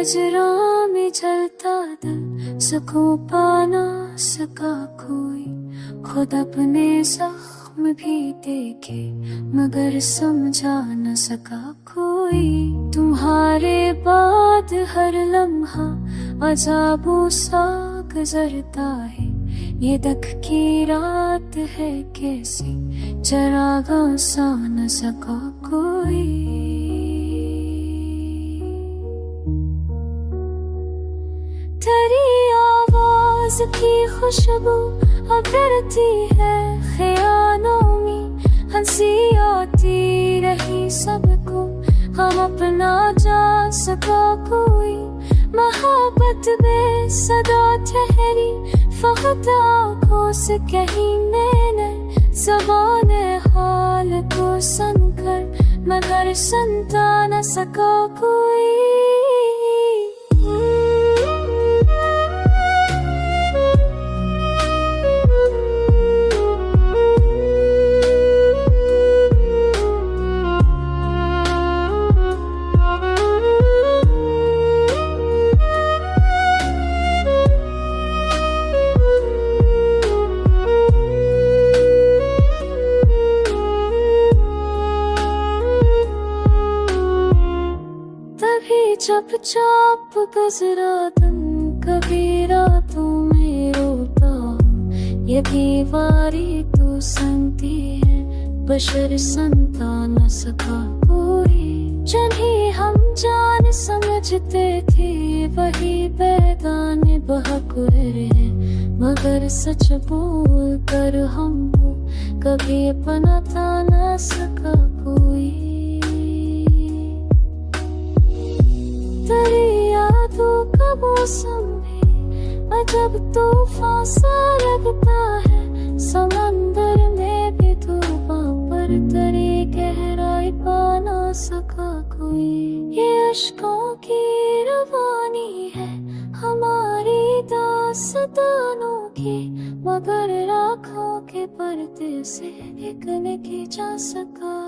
नजरों में जलता दिल सुकून पा ना सका कोई। खुद अपने जख्म भी देखे मगर समझा न सका कोई। तुम्हारे बाद हर लम्हा अजाबों सा गुजरता है। ये दख की रात है कैसी चरागा सा न सका कोई। तेरी आवाज की खुशबू अब डरती है ख्यालों में। हंसी आती रही सबको हम अपना जा सका कोई। मोहब्बत में सदा ठहरी फकत आँखों से कही मैंने। ज़बाने हाल को सुनकर मगर सुनता न सका कोई। चुप चाप गुजरा दिन कभी रातों में रोता हूँ। ये दीवारी तो सुनती है बशर सुनता न सका कोई। जिन्हें हम जान समझते थे वही बेगाने बहक रहे मगर सच बोल कर हमको कभी अपनाता न सका कोई। तेरी यादों का मौसम भी अजब तूफान सा लगता है। समंदर में भी तूफान पर तेरी गहराई पा ना सका कोई। ये अश्कों की रवानी है हमारी दास्तानों की मगर आँखों के पर्दे से एक नहीं जा सका।